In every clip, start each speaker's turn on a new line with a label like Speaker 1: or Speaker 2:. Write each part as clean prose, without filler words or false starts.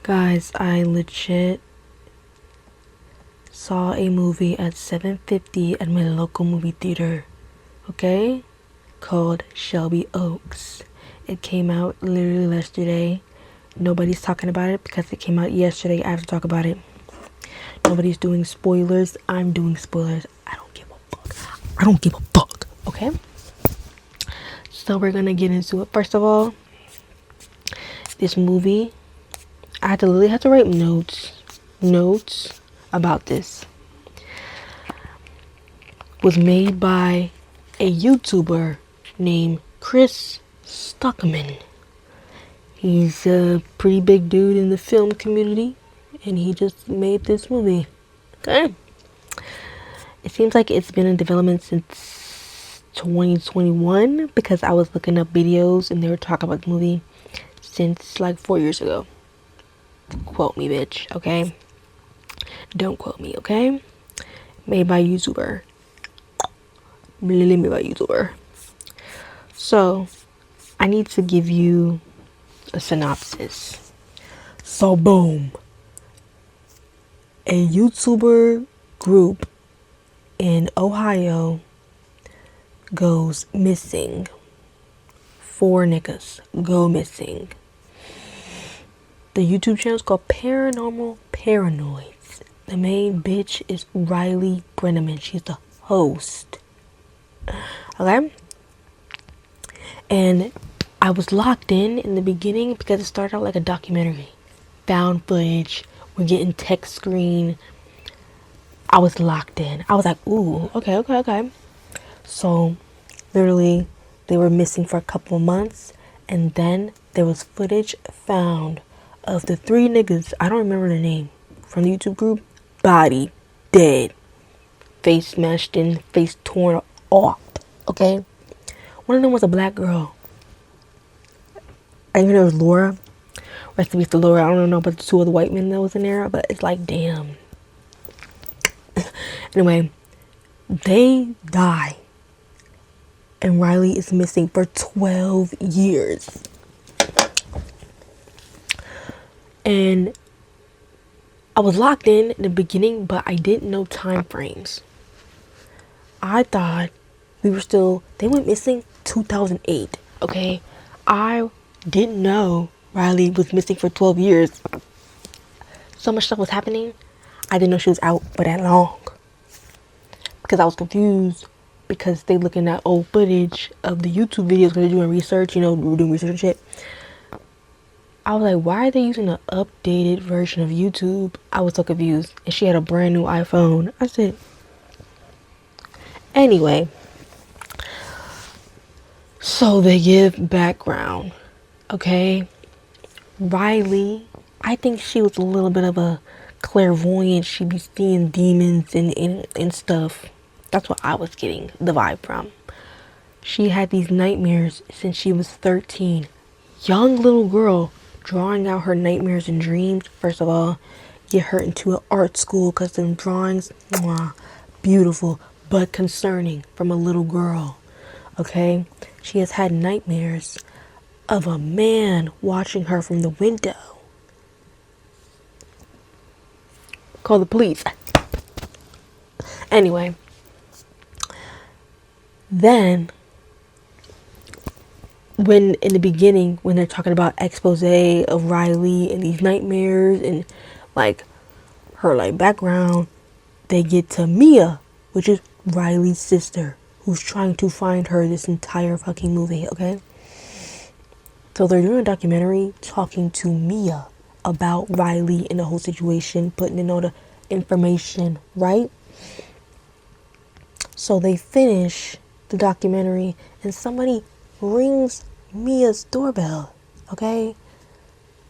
Speaker 1: Guys, I legit saw a movie at 7:50 at my local movie theater, okay? Called Shelby Oaks. It came out literally yesterday. Nobody's talking about it because it came out yesterday. I have to talk about it. Nobody's doing spoilers. I'm doing spoilers. I don't give a fuck. I don't give a fuck, okay? So we're gonna get into it. First of all, this movie, I literally had to write notes about this. Was made by a YouTuber named Chris Stuckman. He's a pretty big dude in the film community, and he just made this movie. Okay. It seems like it's been in development since 2021 because I was looking up videos and they were talking about the movie since like 4 years ago. Quote me, bitch, okay? Don't quote me, okay? Made by YouTuber. Literally made by YouTuber. So, I need to give you a synopsis. So, boom. A YouTuber group in Ohio goes missing. 4 niggas go missing. The YouTube channel is called Paranormal Paranoids. The main bitch is Riley Brenneman. She's the host. Okay? And I was locked in the beginning because it started out like a documentary. Found footage. We're getting text screen. I was locked in. I was like, ooh, okay. So, literally, they were missing for a couple of months. And then there was footage found of the 3 niggas, I don't remember their name, from the YouTube group, body, dead, face smashed in, face torn off, okay? One of them was a black girl. I think it was Laura. Rest in peace to Laura. I don't know about the 2 other white men that was in there, but it's like, damn. Anyway, they die. And Riley is missing for 12 years. And I was locked in the beginning, but I didn't know time frames. I thought they went missing 2008, okay? I didn't know Riley was missing for 12 years. So much stuff was happening. I didn't know she was out for that long. Because I was confused because they looking at old footage of the YouTube videos because they're doing research, we're doing research and shit. I was like, why are they using an updated version of YouTube? I was so confused. And she had a brand new iPhone. I said, anyway. So they give background. Okay. Riley, I think she was a little bit of a clairvoyant. She'd be seeing demons and stuff. That's what I was getting the vibe from. She had these nightmares since she was 13. Young little girl drawing out her nightmares and dreams. First of all, get her into an art school because them drawings, beautiful, but concerning from a little girl. Okay? She has had nightmares of a man watching her from the window. Call the police. Anyway. Then, when in the beginning, when they're talking about expose of Riley and these nightmares and like her like background, they get to Mia, which is Riley's sister, who's trying to find her this entire fucking movie, okay? So they're doing a documentary talking to Mia about Riley and the whole situation, putting in all the information, right? So they finish the documentary and somebody rings Mia's doorbell, okay?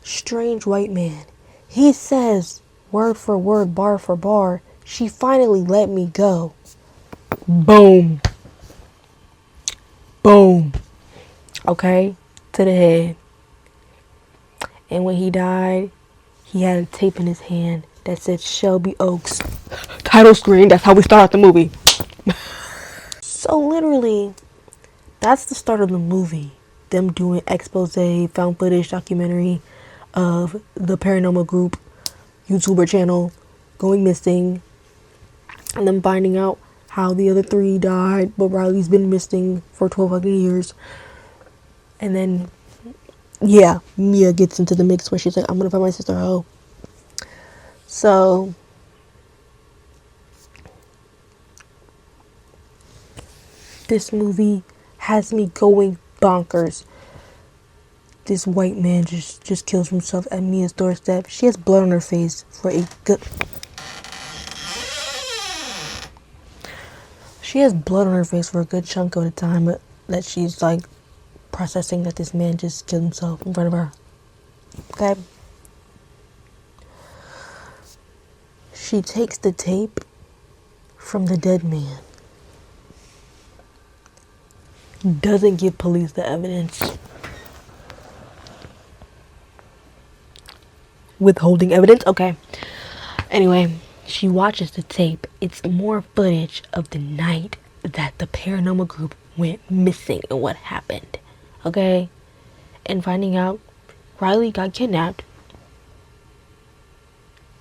Speaker 1: Strange white man. He says, word for word, bar for bar, she finally let me go. Boom. Boom. Okay? To the head. And when he died, he had a tape in his hand that said Shelby Oaks. Title screen, that's how we start out the movie. So literally, that's the start of the movie. Them doing expose, found footage, documentary of the paranormal group YouTuber channel going missing, and then finding out how the other three died, but Riley's been missing for 12 fucking years. And then, yeah, Mia gets into the mix where she's like, I'm gonna find my sister Ho. So, this movie has me going bonkers. This white man just kills himself at Mia's doorstep. She has blood on her face for a good... She has blood on her face for a good chunk of the time that she's like processing that this man just killed himself in front of her. Okay? She takes the tape from the dead man. Doesn't give police the evidence. Withholding evidence? Okay. Anyway, she watches the tape. It's more footage of the night that the paranormal group went missing and what happened. Okay? And finding out Riley got kidnapped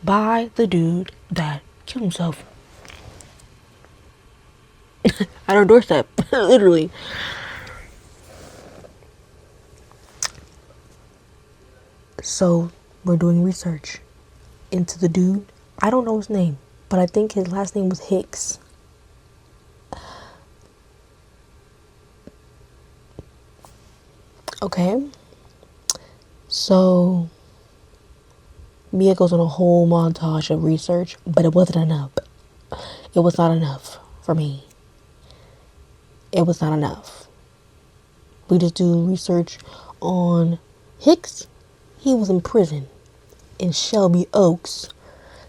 Speaker 1: by the dude that killed himself at our doorstep. Literally. So we're doing research into the dude. I don't know his name, but I think his last name was Hicks. Okay. So Mia goes on a whole montage of research, but it wasn't enough. It was not enough for me. It was not enough. We just do research on Hicks. He was in prison in Shelby Oaks.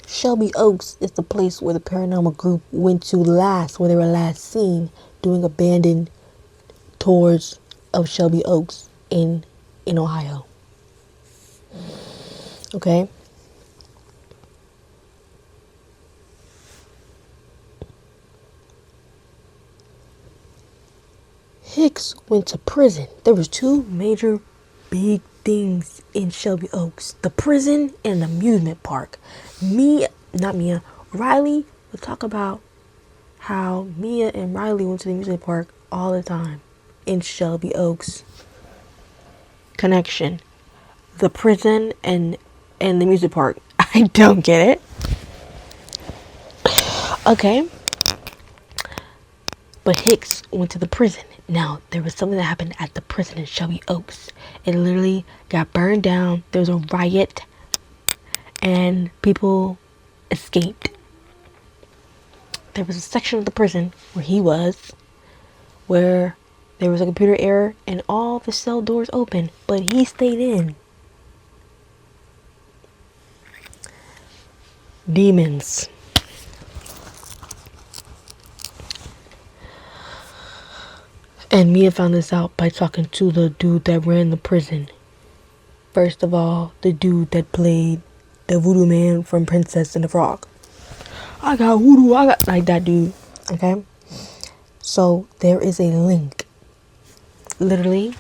Speaker 1: Shelby Oaks is the place where the paranormal group went to last, where they were last seen doing abandoned tours of Shelby Oaks in Ohio. Okay? Hicks went to prison. There was two major big things in Shelby Oaks: the prison and the amusement park. Riley would talk about how Mia and Riley went to the amusement park all the time in Shelby Oaks. Connection. The prison and the amusement park. I don't get it. Okay. But Hicks went to the prison. Now, there was something that happened at the prison in Shelby Oaks. It literally got burned down. There was a riot. And people escaped. There was a section of the prison where he was, where there was a computer error and all the cell doors open. But he stayed in. Demons. And Mia found this out by talking to the dude that ran the prison. First of all, the dude that played the voodoo man from Princess and the Frog. I got voodoo, like that dude. Okay? So, there is a link. Literally,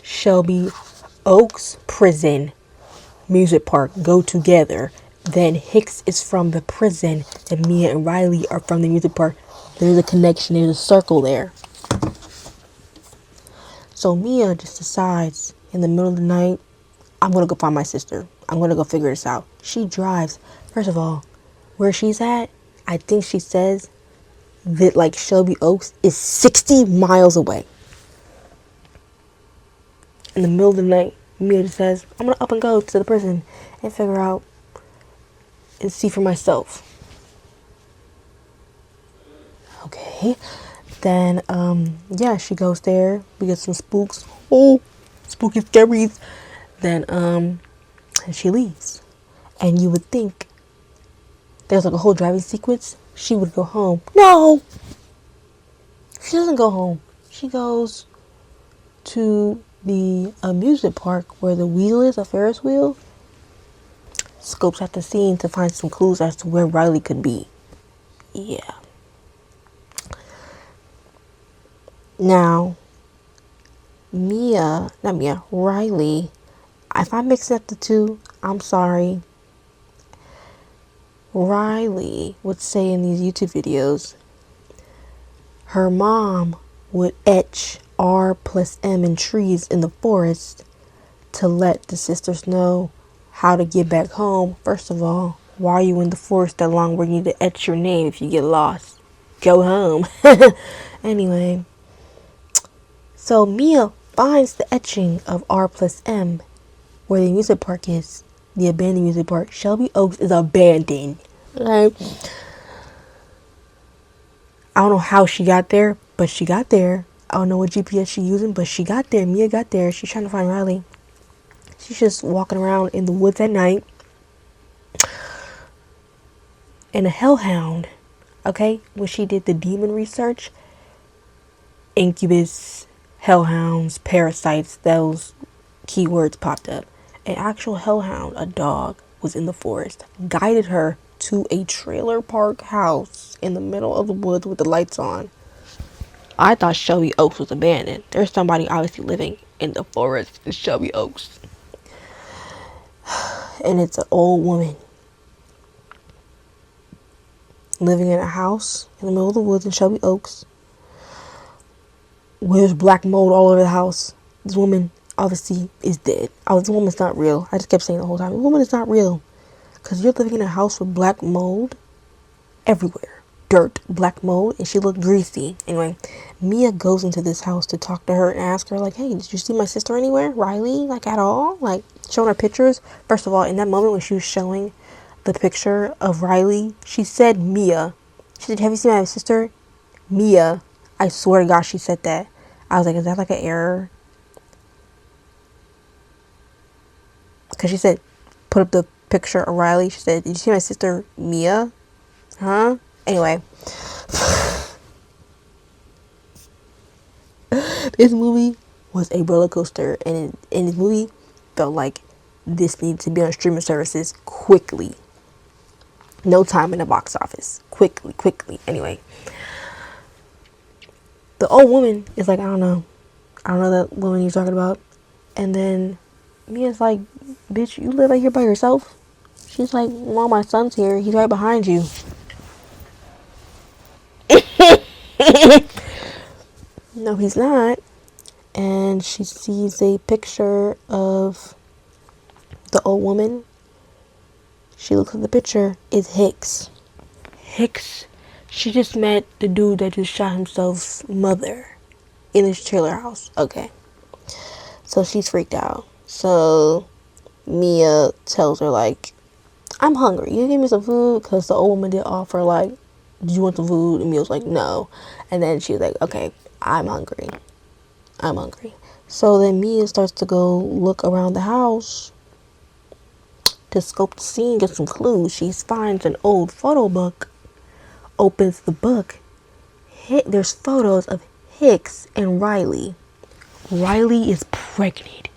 Speaker 1: Shelby Oaks Prison, Music Park go together. Then Hicks is from the prison, and Mia and Riley are from the music park. There's a connection, there's a circle there. So Mia just decides in the middle of the night, I'm going to go find my sister. I'm going to go figure this out. She drives. First of all, where she's at, I think she says that like Shelby Oaks is 60 miles away. In the middle of the night, Mia just says, I'm going to up and go to the prison and figure out and see for myself. Okay. Then, she goes there. We get some spooks. Oh, spooky scaries. Then, and she leaves. And you would think there's like a whole driving sequence. She would go home. No! She doesn't go home. She goes to the amusement park where the wheel is, a Ferris wheel. Scopes out the scene to find some clues as to where Riley could be. Yeah. Now, Riley, If I mix up the two, I'm sorry. Riley would say in these YouTube videos, her mom would etch R plus M in trees in the forest to let the sisters know how to get back home. First of all, why are you in the forest that long where you need to etch your name if you get lost? Go home. Anyway, so Mia finds the etching of R plus M where the music park is. The abandoned music park. Shelby Oaks is abandoned. Like, I don't know how she got there, but she got there. I don't know what GPS she's using, but she got there. Mia got there. She's trying to find Riley. She's just walking around in the woods at night. And a hellhound, okay, when she did the demon research, incubus, hellhounds, parasites, those keywords popped up. An actual hellhound, a dog, was in the forest, guided her to a trailer park house in the middle of the woods with the lights on. I thought Shelby Oaks was abandoned. There's somebody obviously living in the forest in Shelby Oaks. And it's an old woman living in a house in the middle of the woods in Shelby Oaks. There's black mold all over the house. This woman obviously is dead. This woman's not real. I just kept saying the whole time, the woman is not real. Because you're living in a house with black mold everywhere. Dirt, black mold, and she looked greasy. Anyway, Mia goes into this house to talk to her and ask her, like, hey, did you see my sister anywhere? Riley? Like, at all? Like, showing her pictures. First of all, in that moment when she was showing the picture of Riley, she said Mia. She said, have you seen my sister? Mia. I swear to God she said that. I was like, is that like an error? Because she said, put up the picture of Riley. She said, did you see my sister Mia? Huh? Anyway. This movie was a roller coaster. And this movie felt like this needed to be on streaming services quickly. No time in the box office. Quickly. Anyway. The old woman is like, I don't know that woman you're talking about. And then Mia's like, bitch, you live out here by yourself? She's like, well, my son's here. He's right behind you. No, he's not. And she sees a picture of the old woman. She looks at the picture. It's Hicks. She just met the dude that just shot himself's mother in his trailer house. Okay. So she's freaked out. So Mia tells her, like, I'm hungry. You give me some food? Because the old woman did offer, like, did you want some food? And Mia was like, no. And then she was like, okay, I'm hungry. So then Mia starts to go look around the house to scope the scene, get some clues. She finds an old photo book, opens the book. There's photos of Hicks and Riley. Riley is pregnant.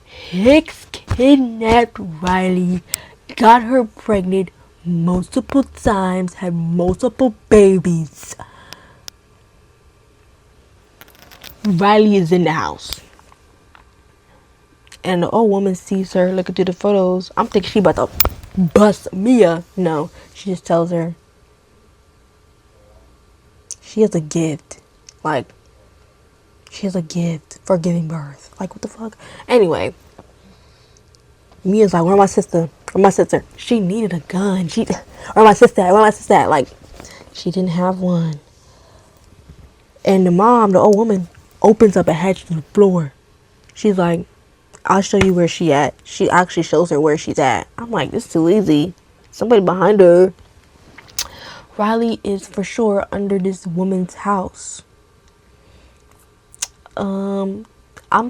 Speaker 1: Hicks kidnapped Riley, got her pregnant multiple times, had multiple babies. Riley is in the house. And the old woman sees her looking through the photos. I'm thinking she about to bust Mia. No, she just tells her she has a gift. Like, she has a gift for giving birth. Like, what the fuck? Anyway, Mia's like, where's my sister? Where's my sister? She needed a gun. Where's my sister at? Where's my sister at? Like, she didn't have one. And the mom, the old woman, opens up a hatch to the floor. She's like, I'll show you where she at. She actually shows her where she's at. I'm like, this is too easy. Somebody behind her. Riley is for sure under this woman's house. I'm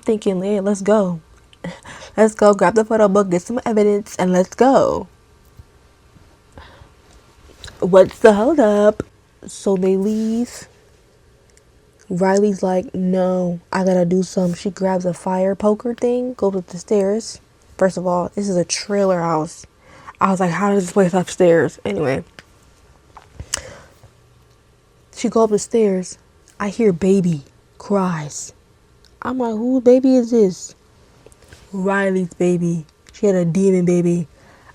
Speaker 1: thinking, hey, let's go. Let's go grab the photo book, get some evidence, and let's go. What's the hold up? So they leave. Riley's like, no, I gotta do something. She grabs a fire poker thing, goes up the stairs. First of all, this is a trailer house. I was like, how does this place upstairs? Anyway, she goes up the stairs. I hear baby cries. I'm like, whose baby is this? Riley's baby. She had a demon baby.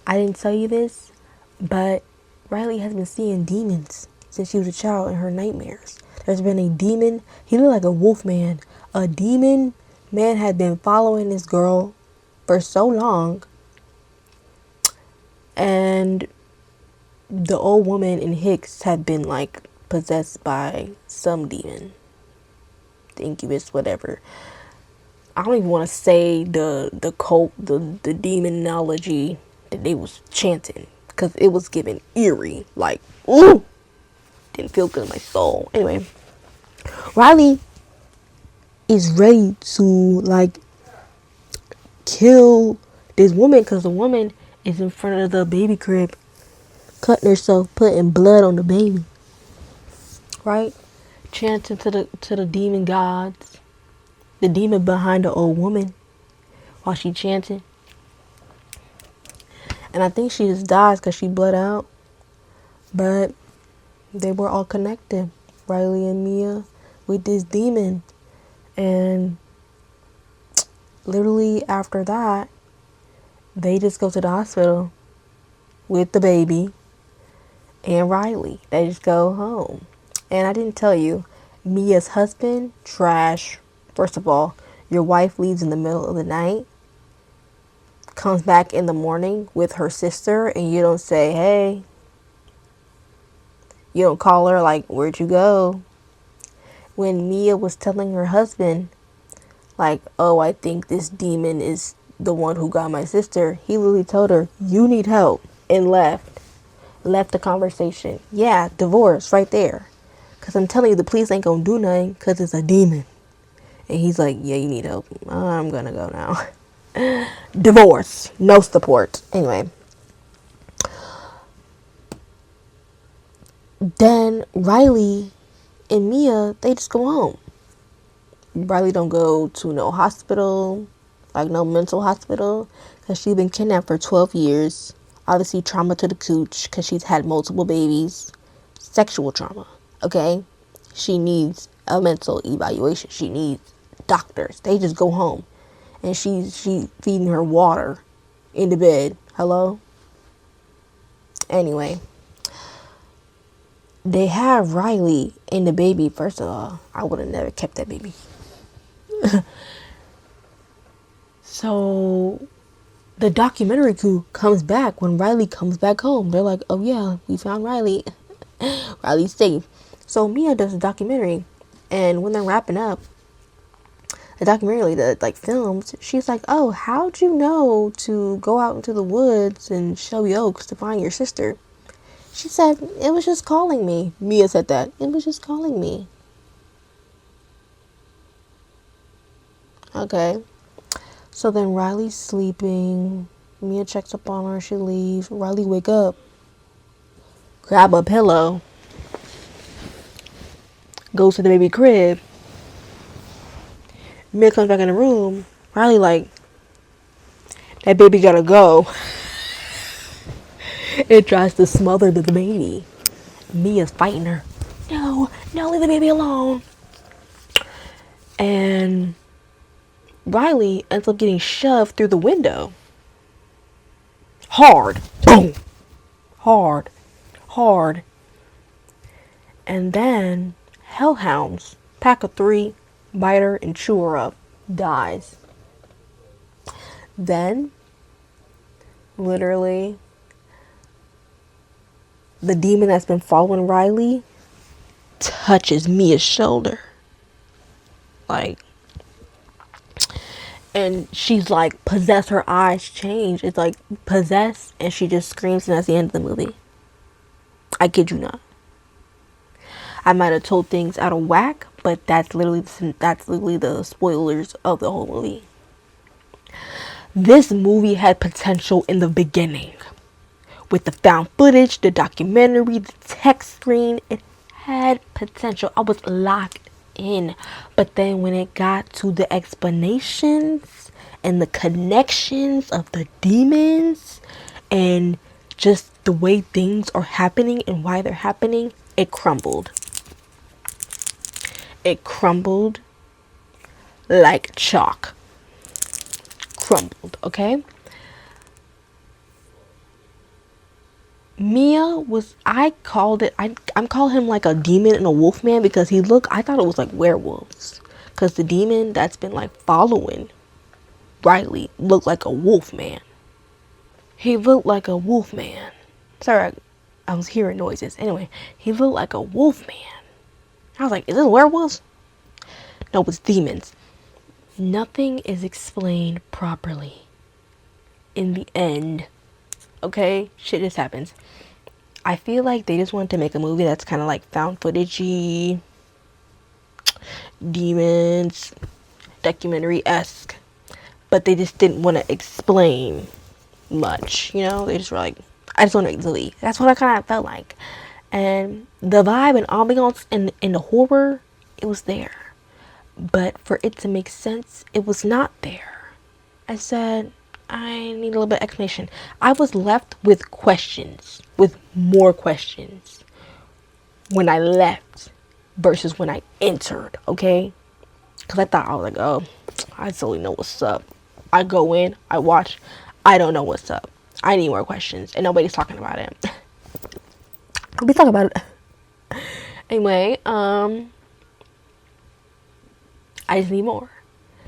Speaker 1: I didn't tell you this, but Riley has been seeing demons since she was a child in her nightmares. There's been a demon. He looked like a wolf man. A demon man had been following this girl for so long. And the old woman in Hicks had been like possessed by some demon. The incubus, whatever. I don't even want to say the cult, the demonology that they was chanting, because it was giving eerie, like, ooh, didn't feel good in my soul. Anyway, Riley is ready to like kill this woman because the woman is in front of the baby crib, cutting herself, putting blood on the baby, right? Chanting to the demon gods, the demon behind the old woman, while she chanting. And I think she just dies because she bled out. But they were all connected, Riley and Mia, with this demon. And literally after that, they just go to the hospital with the baby and Riley. They just go home. And I didn't tell you, Mia's husband, trash. First of all, your wife leaves in the middle of the night, comes back in the morning with her sister, and you don't say, hey. You don't call her like, where'd you go? When Mia was telling her husband, like, oh, I think this demon is the one who got my sister, he literally told her, you need help, and left. Left the conversation. Yeah, divorce right there. Because I'm telling you, the police ain't gonna do nothing because it's a demon. And he's like, yeah, you need help. I'm gonna go now. Divorce. No support. Anyway. Then Riley and Mia, they just go home. Riley don't go to no hospital, like no mental hospital, because she's been kidnapped for 12 years. Obviously trauma to the cooch because she's had multiple babies. Sexual trauma, okay? She needs a mental evaluation. She needs doctors. They just go home. And she feeding her water in the bed. Hello? Anyway. They have Riley and the baby. First of all, I would have never kept that baby. So the documentary crew comes back when Riley comes back home. They're like, oh yeah, we found Riley. Riley's safe. So Mia does a documentary, and when they're wrapping up the documentary that like films, she's like, oh, how'd you know to go out into the woods in Shelby Oaks to find your sister? She said, it was just calling me. Mia said that. It was just calling me. Okay. So then Riley's sleeping. Mia checks up on her. She leaves. Riley wake up. Grab a pillow. Goes to the baby crib. Mia comes back in the room. Riley like, that baby gotta go. It tries to smother the baby. Mia's fighting her. No, leave the baby alone. And Riley ends up getting shoved through the window. Hard. Boom. Hard. And then hellhounds, pack of 3, bite her and chew her up. Dies. Then, literally, the demon that's been following Riley touches Mia's shoulder. Like, and she's like possessed. Her eyes change. It's like possessed, and she just screams, and that's the end of the movie. I kid you not. I might have told things out of whack, but that's literally the spoilers of the whole movie. This movie had potential in the beginning. With the found footage, the documentary, the text screen, it had potential. I was locked in. But then when it got to the explanations and the connections of the demons and just the way things are happening and why they're happening, it crumbled. It crumbled like chalk. crumbled, okay? Mia was, I'm calling him like a demon and a wolf man because I thought it was like werewolves. Because the demon that's been like following Riley looked like a wolf man. He looked like a wolf man. Sorry, I was hearing noises. Anyway, he looked like a wolf man. I was like, is this werewolves? No, it's demons. Nothing is explained properly in the end. Okay? Shit just happens. I feel like they just wanted to make a movie that's kind of like found footagey, demons, documentary-esque. But they just didn't want to explain much. You know? They just were like, I just want to leave. That's what I kind of felt like. And the vibe and ambiance and the horror, it was there. But for it to make sense, it was not there. I said, I need a little bit of explanation. I was left with questions, with more questions when I left versus when I entered, okay? Because I was like, oh, I totally know what's up. I go in, I watch, I don't know what's up. I need more questions, and nobody's talking about it. We talk about it. Anyway, I just need more.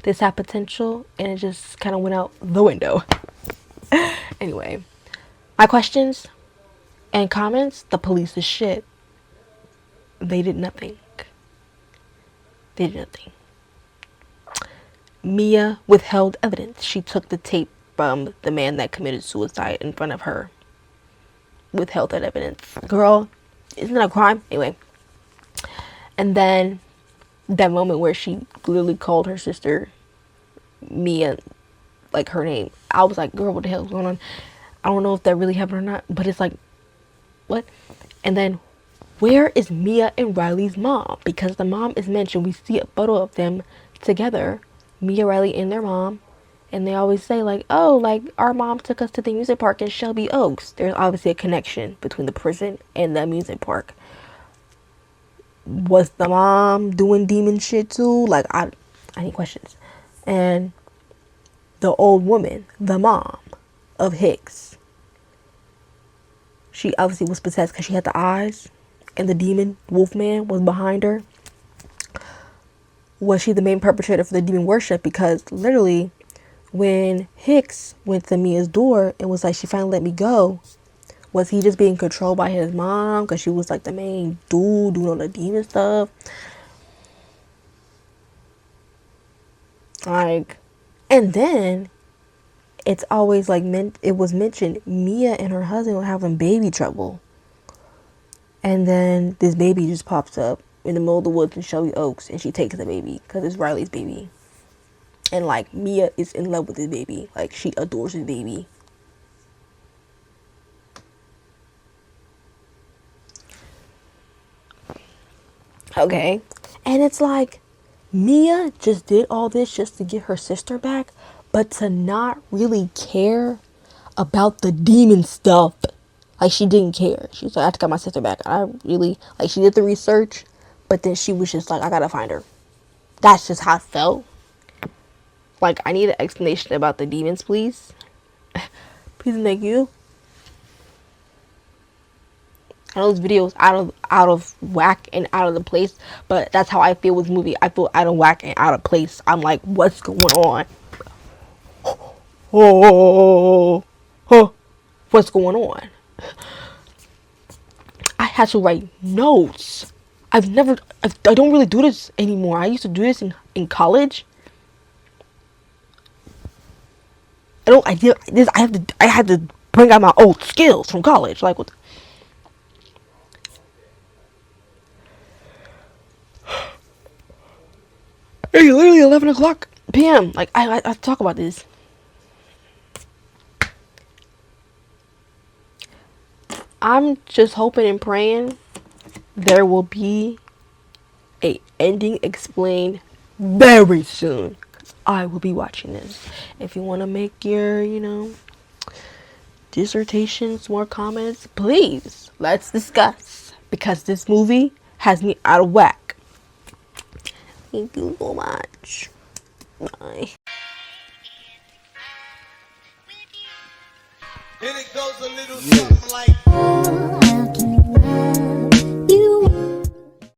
Speaker 1: This had potential, and it just kind of went out the window. Anyway, my questions and comments, the police is shit. They did nothing. They did nothing. Mia withheld evidence. She took the tape from the man that committed suicide in front of her. Withheld that evidence. Girl, isn't that a crime? Anyway. And then that moment where she literally called her sister Mia, like her name. I was like, girl, what the hell is going on? I don't know if that really happened or not, but it's like, what? And then, where is Mia and Riley's mom? Because the mom is mentioned. We see a photo of them together, Mia, Riley, and their mom. And they always say like, oh, like our mom took us to the music park in Shelby Oaks. There's obviously a connection between the prison and the music park. Was the mom doing demon shit too? Like, I need questions. And the old woman, the mom of Hicks, she obviously was possessed because she had the eyes, and the demon wolfman was behind her. Was she the main perpetrator for the demon worship? Because literally, when Hicks went to Mia's door and was like, she finally let me go, was he just being controlled by his mom because she was like the main dude doing all the demon stuff? Like, and then it's always like it was mentioned Mia and her husband were having baby trouble, and then this baby just pops up in the middle of the woods in Shelby Oaks, and she takes the baby because it's Riley's baby, and like Mia is in love with this baby, like she adores his baby. Okay, and it's like Mia just did all this just to get her sister back, but to not really care about the demon stuff. Like, she didn't care. She was like, I have to get my sister back. I really, like, she did the research, but then she was just like, I gotta find her. That's just how it felt. Like, I need an explanation about the demons, please. Please and thank you. I know this video is out of whack and out of the place, but that's how I feel with the movie. I feel out of whack and out of place. I'm like, what's going on? What's going on? I had to write notes. I don't really do this anymore. I used to do this in college. I had to bring out my old skills from college. Like, what? It's literally 11 o'clock p.m. Like, I talk about this. I'm just hoping and praying there will be a ending explained very soon. I will be watching this. If you want to make your, dissertations, more comments, please, let's discuss. Because this movie has me out of whack. Thank you so much. Bye.
Speaker 2: And it goes a little something like